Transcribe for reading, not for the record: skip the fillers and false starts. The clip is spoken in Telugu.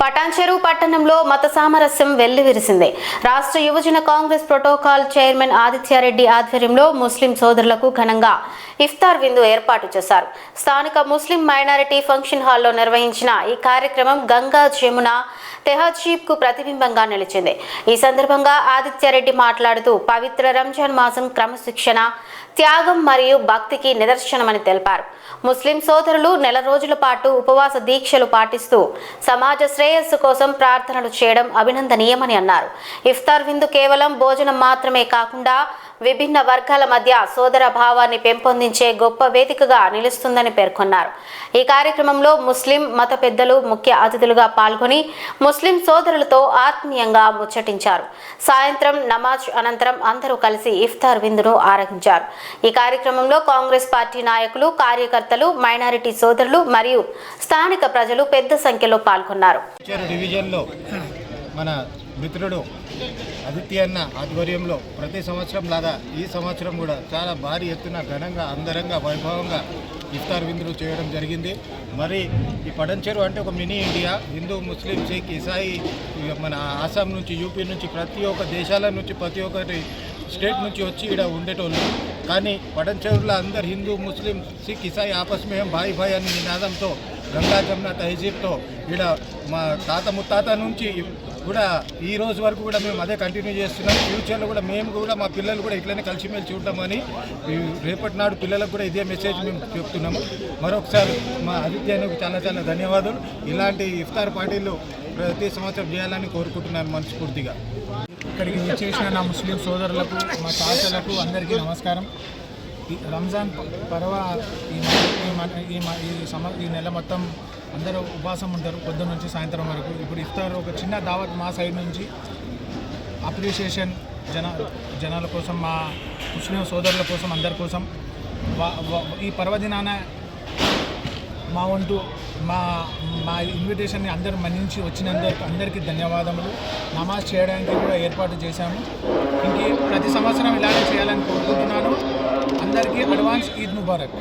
పటాన్చెరు పట్టణంలో మత సామరస్యం వెల్లివిరిసింది. రాష్ట్ర యువజన కాంగ్రెస్ ప్రోటోకాల్ చైర్మన్ ఆదిత్యారెడ్డి ఆధ్వర్యంలో ముస్లిం సోదరులకు ఘనంగా ఇఫ్తార్ విందు ఏర్పాటు చేశారు. స్థానిక ముస్లిం మైనారిటీ ఫంక్షన్ హాల్లో నిర్వహించిన ఈ కార్యక్రమం గంగా జమున తెహజీబ్ కు ప్రతిబింబంగా నిలిచింది. ఈ సందర్భంగా ఆదిత్యారెడ్డి మాట్లాడుతూ పవిత్ర రంజాన్ మాసం క్రమశిక్షణ, త్యాగం మరియు భక్తికి నిదర్శనమని తెలిపారు. ముస్లిం సోదరులు నెల రోజుల పాటు ఉపవాస దీక్షలు పాటిస్తూ సమాజ శ్రేయస్సు కోసం ప్రార్థనలు చేయడం అభినందనీయమని అన్నారు. ఇఫ్తార్ విందు కేవలం భోజనం మాత్రమే కాకుండా విభిన్న వర్గాల మధ్య సోదర భావాన్ని పెంపొందించే గొప్ప వేదికగా నిలుస్తుందని పేర్కొన్నారు. ఈ కార్యక్రమంలో ముస్లిం మత పెద్దలు ముఖ్య అతిథులుగా పాల్గొని ముస్లిం సోదరులతో ఆత్మీయంగా ముచ్చటించారు. సాయంత్రం నమాజ్ అనంతరం అందరూ కలిసి ఇఫ్తార్ విందును ఆరగించారు. ఈ కార్యక్రమంలో కాంగ్రెస్ పార్టీ నాయకులు, కార్యకర్తలు, మైనారిటీ సోదరులు మరియు స్థానిక ప్రజలు పెద్ద సంఖ్యలో పాల్గొన్నారు. మన మిత్రుడు ఆదిత్య అన్న ఆధ్వర్యంలో ప్రతి సంవత్సరం లాగా ఈ సంవత్సరం కూడా చాలా భారీ ఎత్తున ఘనంగా అంగరంగ వైభవంగా ఇఫ్తార్ విందులు చేయడం జరిగింది. మరి ఈ పటాన్చెరు అంటే ఒక మినీ ఇండియా. హిందూ, ముస్లిం, సిక్, ఇసాయి, మన ఆసాం నుంచి, యూపీ నుంచి, ప్రతి ఒక్క దేశాల నుంచి, ప్రతి ఒక్కటి స్టేట్ నుంచి వచ్చి ఇక్కడ ఉండేటోళ్ళు. కానీ పటాన్చెరులో అందరు హిందూ, ముస్లిం, సిక్, ఇసాయి ఆపస్ మే భాయ్ భాయ్ అనే నినాదంతో గంగా జమున తహజీబ్తో ఇక్కడ మా తాత ముత్తాత నుంచి కూడా ఈ రోజు వరకు కూడా మేము అదే కంటిన్యూ చేస్తున్నాం. ఫ్యూచర్లో కూడా మేము కూడా మా పిల్లలు కూడా ఇట్లనే కలిసిమెలిసి ఉంటామని రేపటి నాడు పిల్లలకు కూడా ఇదే మెసేజ్ మేము చెప్తున్నాము. మరొకసారి మా ఆదిత్యానికి చాలా చాలా ధన్యవాదాలు. ఇలాంటి ఇఫ్తార్ పార్టీలు ప్రతి సంవత్సరం చేయాలని కోరుకుంటున్నాను మనస్ఫూర్తిగా. ఇక్కడికి వచ్చేసిన నా ముస్లిం సోదరులకు, మా తాతలకు అందరికీ నమస్కారం. ఈ రంజాన్ పర్వ ఈ నెల మొత్తం అందరూ ఉపవాసం ఉంటారు, పొద్దున్న నుంచి సాయంత్రం వరకు. ఇప్పుడు ఇఫ్తార్ ఒక చిన్న దావత్ మా సైడ్ నుంచి అప్రిషియేషన్ జనాల కోసం, మా ముస్లిం సోదరుల కోసం, అందరి కోసం. ఈ పర్వదినాన మా వంతు మా ఇన్విటేషన్ని అందరూ మన్నించి అందరికీ ధన్యవాదములు. నమాజ్ చేయడానికి కూడా ఏర్పాటు చేశాము. ప్రతి సంవత్సరం ఇలాగే చేయాలని కోరుకుంటున్నాను. అందరికీ అడ్వాన్స్ ఈద్ ముబారక్.